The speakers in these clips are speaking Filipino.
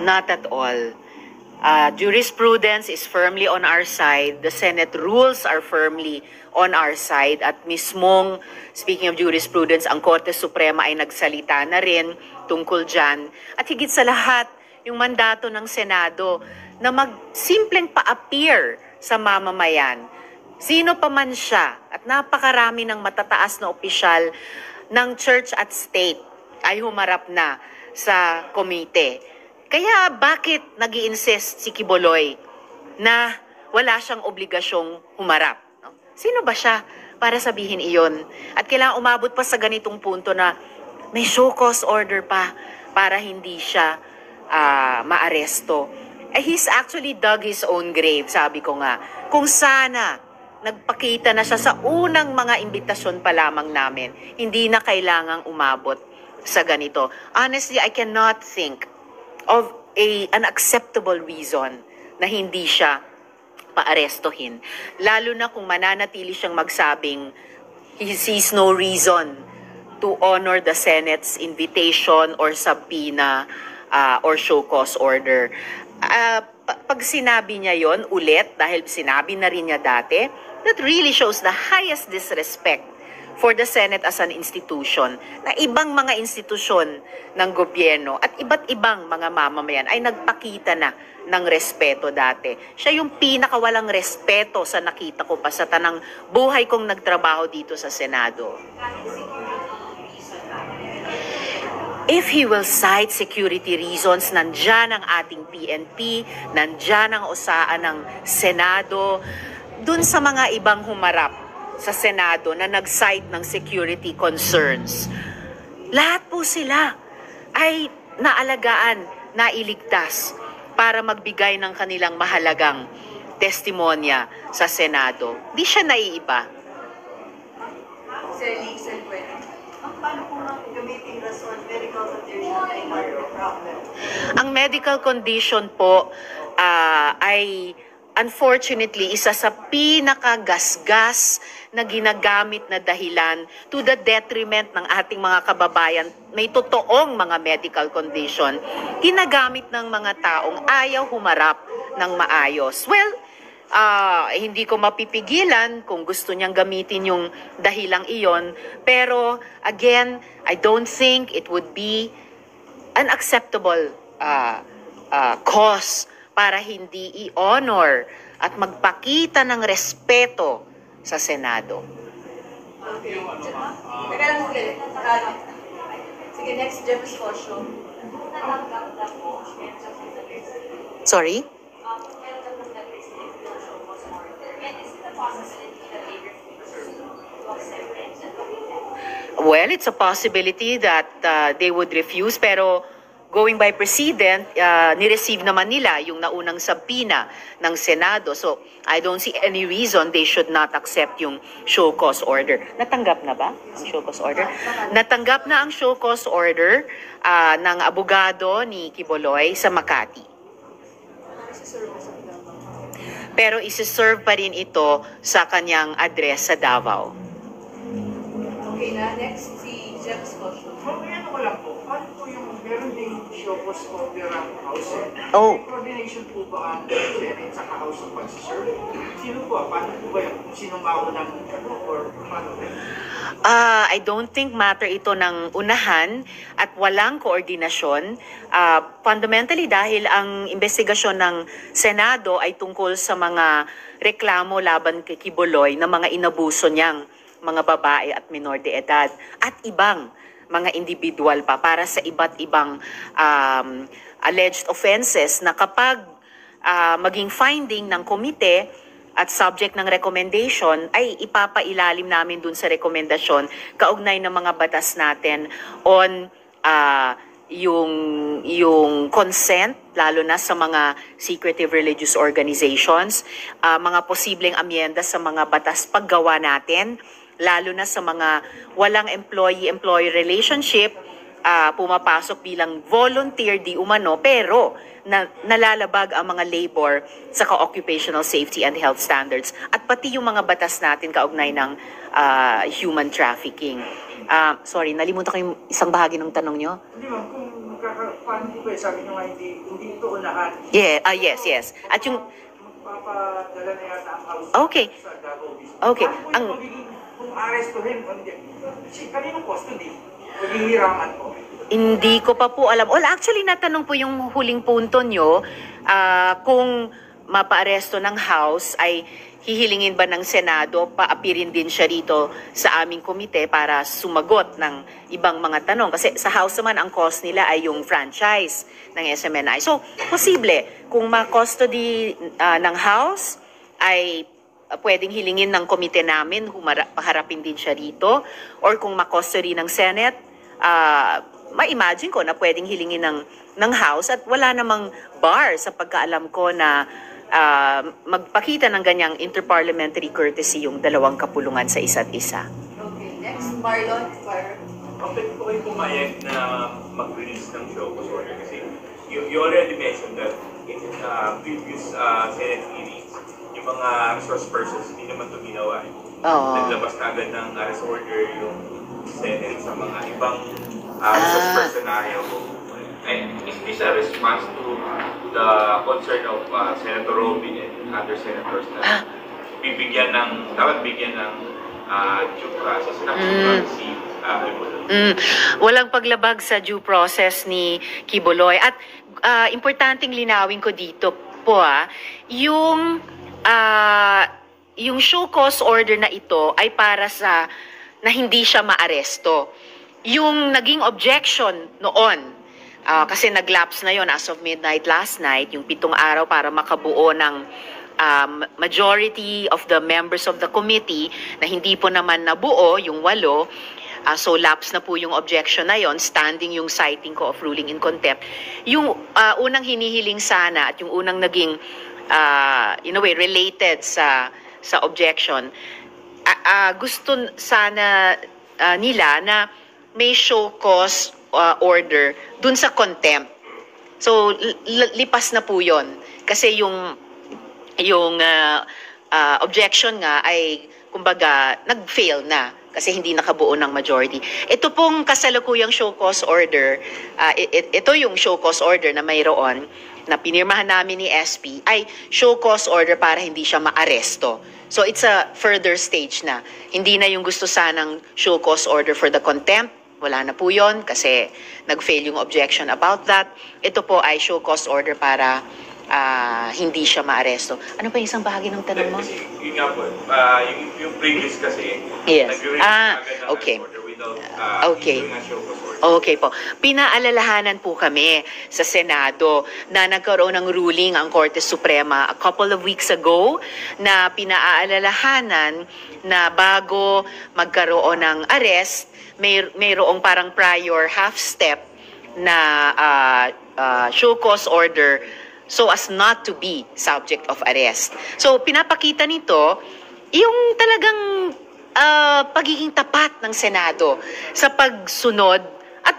Not at all. Jurisprudence is firmly on our side. The Senate rules are firmly on our side. At mismong, speaking of jurisprudence, ang Korte Suprema ay nagsalita na rin tungkol dyan. At higit sa lahat, yung mandato ng Senado na magsimpleng pa-appear sa mamamayan. Sino pa man siya at napakarami ng matataas na opisyal ng church at state ay humarap na sa komite. Kaya bakit nag-i-insist si Quiboloy na wala siyang obligasyong humarap? Sino ba siya para sabihin iyon? At kailangan umabot pa sa ganitong punto na may show cause order pa para hindi siya maaresto. He's actually dug his own grave, sabi ko nga. Kung sana nagpakita na siya sa unang mga imbitasyon pa lamang namin, hindi na kailangang umabot sa ganito. Honestly, I cannot think of an acceptable reason na hindi siya paarestohin. Lalo na kung mananatili siyang magsabing he sees no reason to honor the Senate's invitation or subpoena or show cause order. Pag sinabi niya yon ulit, dahil sinabi na rin niya dati, that really shows the highest disrespect for the Senate as an institution, na ibang mga institusyon ng gobyerno at iba't ibang mga mamamayan ay nagpakita na ng respeto dati. Siya yung pinakawalang respeto sa nakita ko pa sa tanang buhay kong nagtrabaho dito sa Senado. If he will cite security reasons, nandyan ang ating PNP, nandyan ang osaan ng Senado, dun sa mga ibang humarap sa Senado na nag-cite ng security concerns. Lahat po sila ay naalagaan, nailigtas para magbigay ng kanilang mahalagang testimonya sa Senado. Di siya naiiba. Ang medical condition po ay unfortunately, isa sa pinakagasgas na ginagamit na dahilan to the detriment ng ating mga kababayan. May totoong mga medical condition. Ginagamit ng mga taong ayaw humarap ng maayos. Well, hindi ko mapipigilan kung gusto niyang gamitin yung dahilang iyon. Pero, again, I don't think it would be an acceptable cause para hindi i-honor at magpakita ng respeto sa Senado. Okay. Teka lang, sige, next, James Cosio. Sorry? Well, it's a possibility that they would refuse, pero going by precedent, nireceive naman nila yung naunang subpoena ng Senado. So, I don't see any reason they should not accept yung show cause order. Natanggap na ba ang show cause order? Natanggap na ang show cause order ng abogado ni Quiboloy sa Makati. Pero isi-serve pa rin ito sa kanyang address sa Davao. Okay na, next si James Cosio. Ano ko lang po, paano po yung meron ding show cause order ang House? Oh. May coordination po ba ang Senate sa House ng pagsiserve? Sino po? Paano po ba yung sino maunang or paano ba? I don't think matter ito ng unahan at walang koordinasyon. Fundamentally dahil ang investigasyon ng Senado ay tungkol sa mga reklamo laban kay Quiboloy na mga inabuso niyang mga babae at minor de edad at ibang mga individual pa para sa iba't ibang alleged offenses na kapag maging finding ng komite at subject ng recommendation ay ipapailalim namin dun sa rekomendasyon kaugnay ng mga batas natin on yung consent, lalo na sa mga secretive religious organizations, mga posibleng amyenda sa mga batas paggawa natin, lalo na sa mga walang employee-employee relationship, pumapasok bilang volunteer di umano, pero nalalabag ang mga labor sa occupational safety and health standards at pati yung mga batas natin kaugnay ng human trafficking. Sorry, nalimutan ko yung isang bahagi ng tanong nyo. Hindi ma'am, kung paano paano po ba, sabi nyo nga hindi ito unahan. Yeah, yes. At yung Magpapadala na yata ang house Okay. sa Davao mismo. Okay, Paano po ang- yung magiging, kung arestuhin, kaninong custody? Maghihiraman po. Hindi ko pa po alam. Well, actually, natanong po yung huling punto nyo, kung mapaaresto ng House, ay hihilingin ba ng Senado, paapirin din siya rito sa aming komite para sumagot ng ibang mga tanong. Kasi sa House naman, ang cause nila ay yung franchise ng SMNI. So, posible, kung ma-custody ng House, ay pwedeng hilingin ng komite namin, paharapin din siya rito. Or kung ma-custody ng Senate, ma-imagine ko na pwedeng hilingin ng House at wala namang bar sa pagkaalam ko na magpakita ng ganyang interparliamentary courtesy yung dalawang kapulungan sa isa't isa. Okay, next, Marlon, fire. Okay po kayo pumayag na mag-release ng show cause order kasi you already mentioned that in previous Senate hearings, yung mga resource persons hindi naman ito ginawa. Oo. Naglabas na agad ng arrest order yung Senate sa mga ibang resource person na ayaw ko. And is this a response to the concern of Senator Robin and other senators na dapat bigyan ng due process na si Kibuloy? Walang paglabag sa due process ni Kibuloy. At importanteng linawin ko dito po, yung show cause order na ito ay para sa na hindi siya maaresto. Yung naging objection noon, kasi nag-lapse na yon as of midnight last night, yung 7 araw para makabuo ng majority of the members of the committee na hindi po naman nabuo, yung 8, so lapse na po yung objection na yon, standing yung citing ko of ruling in contempt. Yung unang hinihiling sana at yung unang naging in a way related sa objection, gusto sana nila na may show cause order dun sa contempt. So lipas na po yon kasi yung objection nga ay kumbaga nag-fail na kasi hindi nakabuo ng majority. Ito pong kasalukuyang show cause order, ito yung show cause order na mayroon na pinirmahan namin ni SP ay show cause order para hindi siya maaresto. So it's a further stage na. Hindi na yung gusto sanang show cause order for the contempt. Wala na po yun kasi nag-fail yung objection about that. Ito po ay show cause order para hindi siya maaresto. Ano pa yung isang bahagi ng tanong mo? Kasi yun nga po, yung previous kasi, Yes. nag-release agad ng Okay. arrest order without Okay. issuing a show cause order. Okay po. Pinaalalahanan po kami sa Senado na nagkaroon ng ruling ang Korte Suprema a couple of weeks ago na pinaalalahanan na bago magkaroon ng arrest, mayroong parang prior half step na show cause order so as not to be subject of arrest. So pinapakita nito yung talagang pagiging tapat ng Senado sa pagsunod at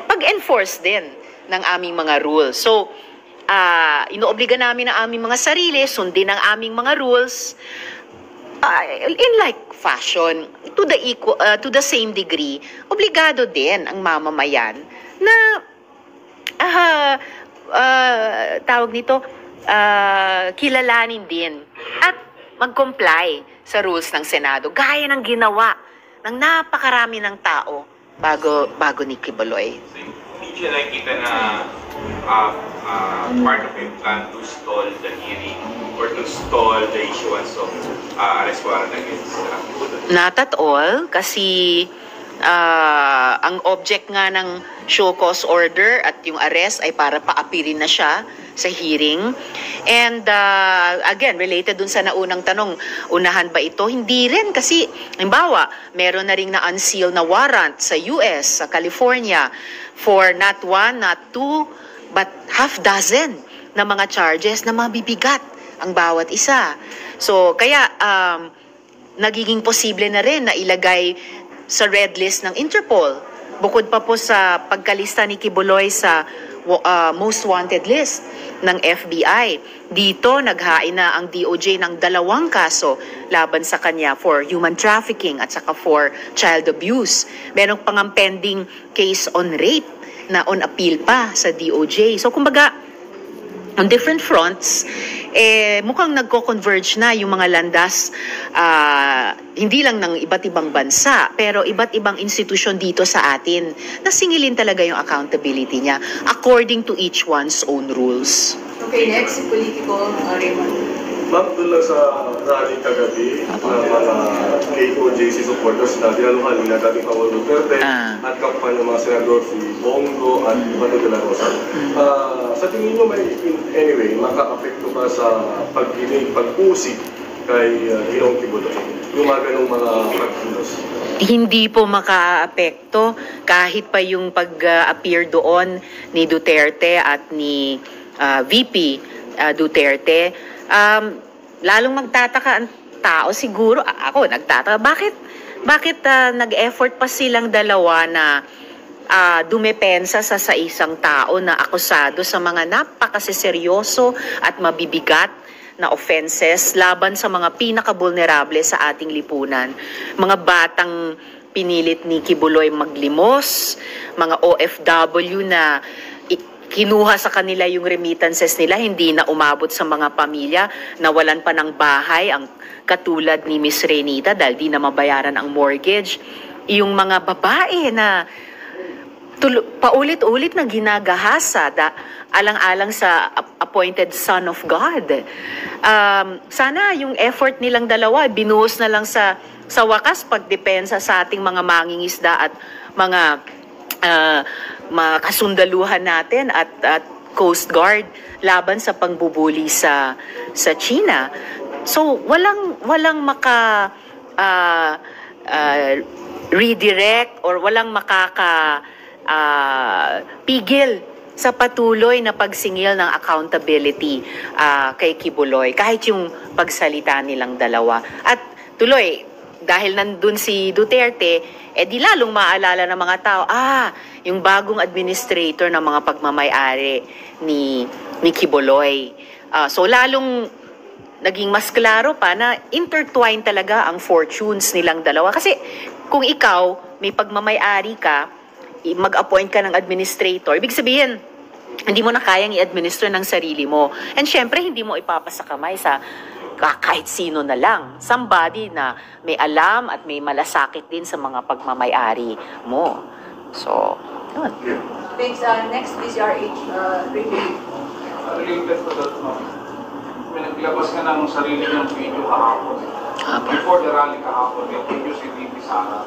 pag-enforce din ng aming mga rules. So, inoobliga namin ang aming mga sarili, sundin ang aming mga rules in like fashion, to the same degree. Obligado din ang mamamayan na tawag nito, kilalanin din at mag-comply sa rules ng Senado, gaya ng ginawa ng napakarami ng tao bago ni Kibuloy. So, hindi siya nakikita na part of a plan to stall the hearing or to stall the issuance of arrest warrant against Kibuloy. Not at all, kasi ang object nga ng show cause order at yung arrest ay para paapirin na siya sa hearing. And again, related dun sa naunang tanong, unahan ba ito? Hindi rin kasi, halimbawa, meron na rin na unsealed na warrant sa US, sa California, for not 1, not 2, but half dozen na mga charges na mabibigat ang bawat isa. So, kaya nagiging posible na rin na ilagay sa red list ng Interpol. Bukod pa po sa pagkalista ni Kibuloy sa most wanted list ng FBI. Dito, naghain na ang DOJ ng 2 kaso laban sa kanya for human trafficking at saka for child abuse. Meron pang pending case on rape na on appeal pa sa DOJ. So kumbaga, on different fronts, mukhang nagko-converge na yung mga landas, hindi lang ng iba't ibang bansa, pero iba't ibang institusyon dito sa atin na singilin talaga yung accountability niya according to each one's own rules. Okay, next, si Politico, Raymond. Ma'am, doon lang sa rally kagabi ng mga KOJC supporters na dinaluhan nila dating Pangulo Duterte at kapan ng mga senador si Bongo at Ivano de la Rosa. Sa tingin nyo may in any way maka-apekto ba sa pag-usig kay Ginoong Kibuloy? Yung mga ganong mga pagkilos? Hindi po maka-apekto kahit pa yung pag-appear doon ni Duterte at ni VP Duterte. Lalong magtataka ang tao siguro, ako nagtataka, bakit nag-effort pa silang dalawa na dumepensa sa isang tao na akusado sa mga napakaseryoso at mabibigat na offenses laban sa mga pinaka-vulnerable sa ating lipunan. Mga batang pinilit ni Kibuloy maglimos, mga OFW na kinuha sa kanila yung remittances nila, hindi na umabot sa mga pamilya, nawalan pa ng bahay, ang katulad ni Miss Renita dahil di na mabayaran ang mortgage. Yung mga babae na paulit-ulit na ginagahasa, alang-alang sa appointed son of God. Sana yung effort nilang dalawa, binuhos na lang sa wakas pagdepensa sa ating mga mangingisda at mga kasundaluhan natin at Coast Guard laban sa pangbubuli sa China. So walang maka redirect or walang pigil sa patuloy na pagsingil ng accountability kay Kibuloy kahit yung pagsalita nilang dalawa. At tuloy, dahil nandun si Duterte, di lalong maalala ng mga tao, yung bagong administrator ng mga pagmamay-ari ni Kibuloy. So lalong naging mas klaro pa na intertwined talaga ang fortunes nilang dalawa. Kasi kung ikaw, may pagmamay-ari ka, mag-appoint ka ng administrator, ibig sabihin, hindi mo na kayang i-administer ng sarili mo. And syempre, hindi mo ipapasakamay sa kahit sino na lang. Somebody na may alam at may malasakit din sa mga pagmamay-ari mo. So, yun. Thanks. Next, DZRH, Raymond. Related to that, may naglabas ka ng sarili ng video kahapon. Before the rally kahapon, may video si VP Sara.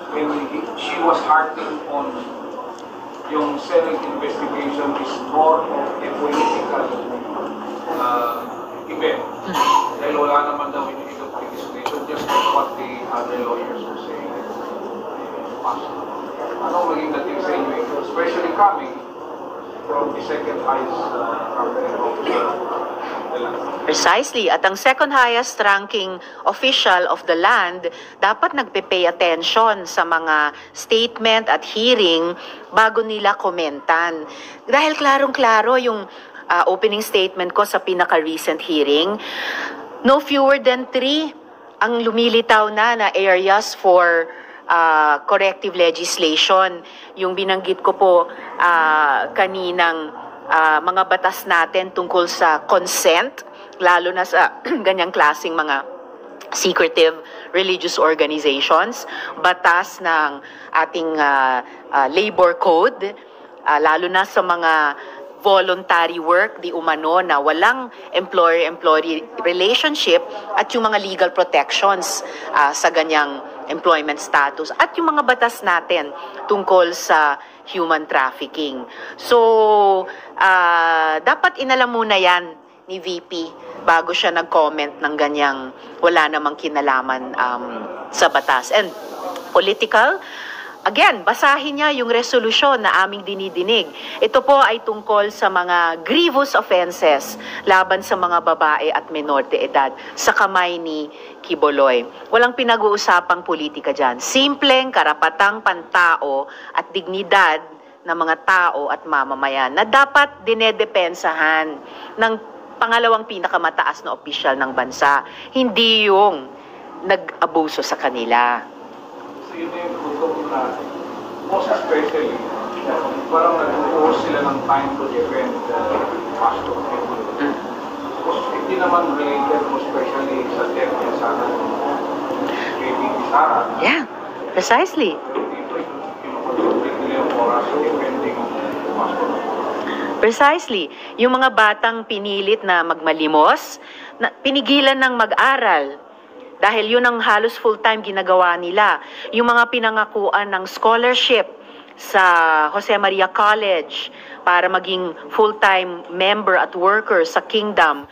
When she was harping on yung Senate investigation is more of a political event. Dahil wala naman daw yung ito participation, just like what the other lawyers were saying. Anong maging dating sa inyo ito? Especially coming from the second highest ranking officer of the land. Precisely. At ang second highest ranking official of the land, dapat nagpe-pay attention sa mga statement at hearing bago nila komentan. Dahil klarong-klaro yung opening statement ko sa pinaka-recent hearing, no fewer than 3 ang lumilitaw na areas for corrective legislation. Yung binanggit ko po kaninang mga batas natin tungkol sa consent, lalo na sa ganyang klaseng mga secretive religious organizations, batas ng ating labor code, lalo na sa mga voluntary work, di umano na walang employer-employee relationship, at yung mga legal protections sa ganyang employment status, at yung mga batas natin tungkol sa human trafficking. So, dapat inalam muna yan ni VP bago siya nag-comment ng ganyang wala namang kinalaman sa batas. And political, again, basahin niya yung resolusyon na aming dinidinig. Ito po ay tungkol sa mga grievous offenses laban sa mga babae at menor de edad sa kamay ni Kibuloy. Walang pinag-uusapang politika dyan. Simpleng karapatang pantao at dignidad ng mga tao at mamamayan na dapat dinedepensahan ng pangalawang pinakamataas na opisyal ng bansa. Hindi yung nag-abuso sa kanila. So yun yung gusto na, most especially, parang nag-uus sila ng time to defend Pastor Kibuloy. Because hindi naman related mo especially sa death niya sa kay Bibi Sara. Yeah, precisely. Precisely. Yung mga batang pinilit na magmalimos, na pinigilan ng mag-aral. Dahil yun ang halos full-time ginagawa nila. Yung mga pinangakuan ng scholarship sa Jose Maria College para maging full-time member at worker sa Kingdom,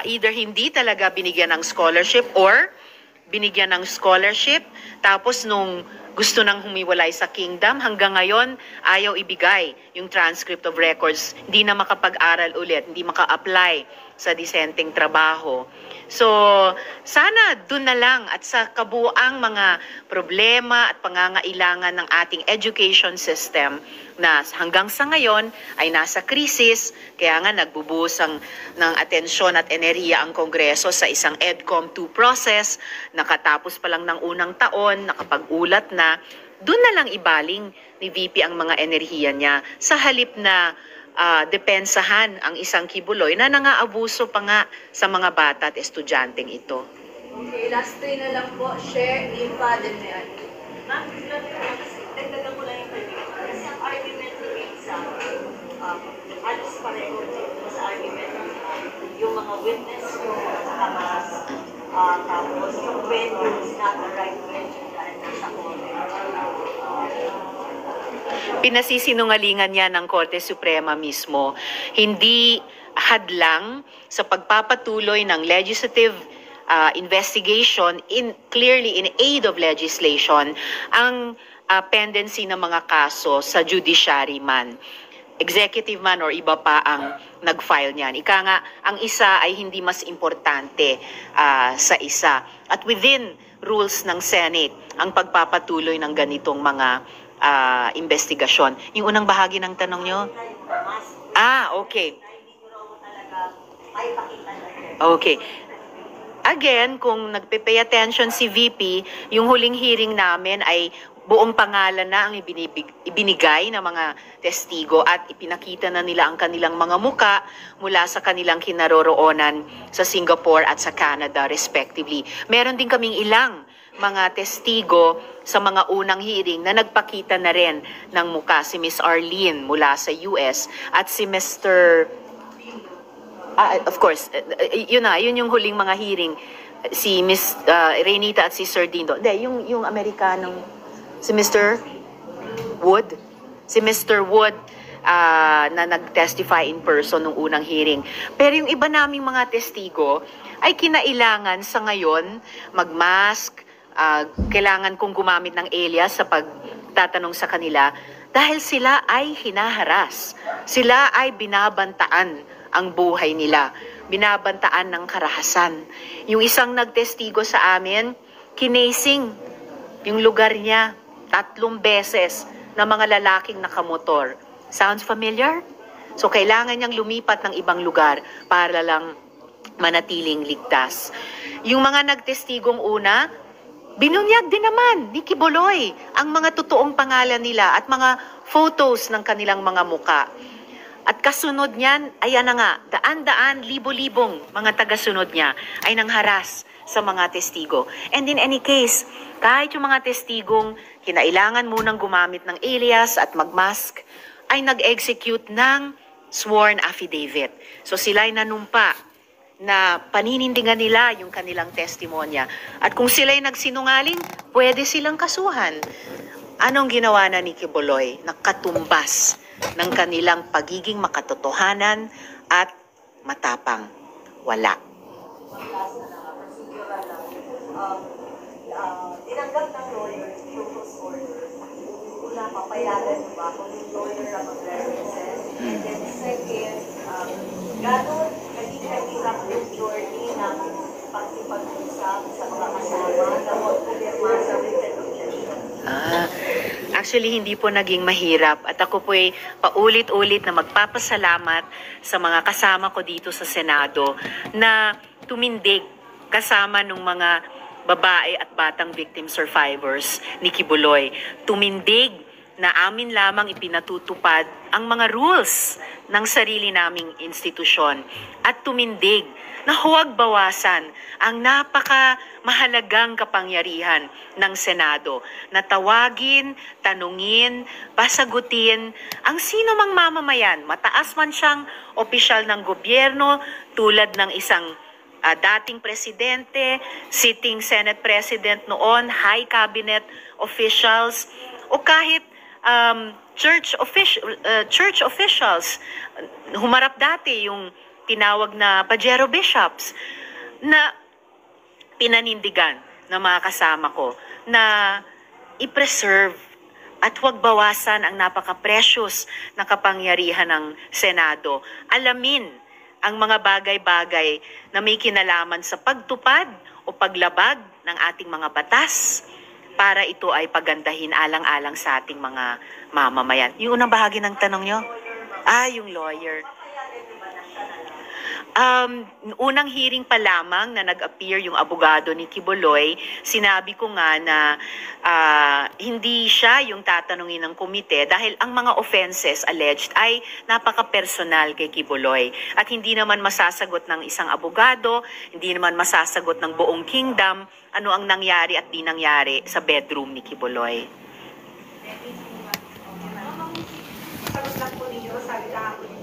either hindi talaga binigyan ng scholarship or binigyan ng scholarship, tapos nung gusto nang humiwalay sa Kingdom, hanggang ngayon ayaw ibigay yung transcript of records, hindi na makapag-aral ulit, hindi maka-apply sa disenteng trabaho. So, sana dun na lang at sa kabuang mga problema at pangangailangan ng ating education system na hanggang sa ngayon ay nasa krisis, kaya nga nagbubuhos ng atensyon at enerhiya ang Kongreso sa isang EDCOM 2 process, nakatapos pa lang ng unang taon, nakapag-ulat na, dun na lang ibaling ni VP ang mga enerhiya niya sa halip na depensahan ang isang Kibuloy na nangaabuso pa nga sa mga bata at estudyanteng ito. Okay, last three na lang po. Share, Limpa, then Mayan. Ma'am, dagdagan ko lang yung pagkakas. Kasi ang argument rin sa alos pareho dito sa argument yung mga witness yung Hamas, tapos yung venue is not the right venue dahil nasa comment. Pinasisinungalingan niya ng Korte Suprema mismo, hindi hadlang sa pagpapatuloy ng legislative investigation clearly in aid of legislation ang pendency ng mga kaso sa judiciary man, executive man or iba pa ang nag-file niyan. Ika nga, ang isa ay hindi mas importante sa isa. At within rules ng Senate, ang pagpapatuloy ng ganitong mga investigasyon. Yung unang bahagi ng tanong nyo? Okay. Okay. Again, kung nagpe-pay attention si VP, yung huling hearing namin ay buong pangalan na ang ibinigay ng mga testigo at ipinakita na nila ang kanilang mga muka mula sa kanilang kinaroroonan sa Singapore at sa Canada respectively. Meron din kaming ilang mga testigo sa mga unang hearing na nagpakita na rin ng muka, si Miss Arlene mula sa US at si Mr. Of course, yun yung huling mga hearing, si Miss Renita at si Sir Dindo. Hindi, yung Amerikanong, si Mr. Wood. Si Mr. Wood na nag-testify in person nung unang hearing. Pero yung iba naming mga testigo ay kinailangan sa ngayon mag-mask, kailangan kong gumamit ng alias sa pagtatanong sa kanila dahil sila ay hinaharas. Sila ay binabantaan ang buhay nila. Binabantaan ng karahasan. Yung isang nagtestigo sa amin, kinasing yung lugar niya 3 beses na mga lalaking nakamotor. Sounds familiar? So kailangan niyang lumipat ng ibang lugar para lang manatiling ligtas. Yung mga nagtestigong una, binunyag din naman ni Kibuloy ang mga totoong pangalan nila at mga photos ng kanilang mga muka. At kasunod niyan, ayan na nga, daan-daan, libo-libong mga tagasunod niya ay nangharas sa mga testigo. And in any case, kahit yung mga testigong kinailangan munang gumamit ng alias at magmask, ay nag-execute ng sworn affidavit. So sila'y nanumpa na paninindigan nila yung kanilang testimonya. At kung sila'y nagsinungaling, pwede silang kasuhan. Anong ginawa na ni Kibuloy? Nakatumbas ng kanilang pagiging makatotohanan at matapang. Wala. Tinanggap ng lawyer yung post order. Una, papayagan mo ba kung yung lawyer na mag-represent? And then second, gano'n naging kahirap yung journey ng pagkipag-usap sa mga kasama na mag-pirma sa written objection? Actually, hindi po naging mahirap at ako po'y paulit-ulit na magpapasalamat sa mga kasama ko dito sa Senado na tumindig kasama ng mga babae at batang victim survivors ni Kibuloy. Tumindig na amin lamang ipinatutupad ang mga rules ng sarili naming institusyon at tumindig na huwag bawasan ang napaka-mahalagang kapangyarihan ng Senado na tawagin, tanungin, pasagutin ang sino mang mamamayan, mataas man siyang opisyal ng gobyerno tulad ng isang dating presidente, sitting Senate President noon, high cabinet officials, o kahit church officials. Humarap dati yung tinawag na Pajero Bishops na pinanindigan ng mga kasama ko na i-preserve at huwag bawasan ang napaka-precious na kapangyarihan ng Senado. Alamin ang mga bagay-bagay na may kinalaman sa pagtupad o paglabag ng ating mga batas para ito ay pagandahin alang-alang sa ating mga mamamayan. Yung unang bahagi ng tanong nyo? Yung lawyer. Unang hearing pa lamang na nag-appear yung abogado ni Quiboloy, sinabi ko nga na hindi siya yung tatanungin ng komite dahil ang mga offenses alleged ay napaka-personal kay Quiboloy at hindi naman masasagot ng isang abogado, hindi naman masasagot ng buong kingdom ano ang nangyari at di nangyari sa bedroom ni Quiboloy. Sagot lang po ninyo, sabi kahapon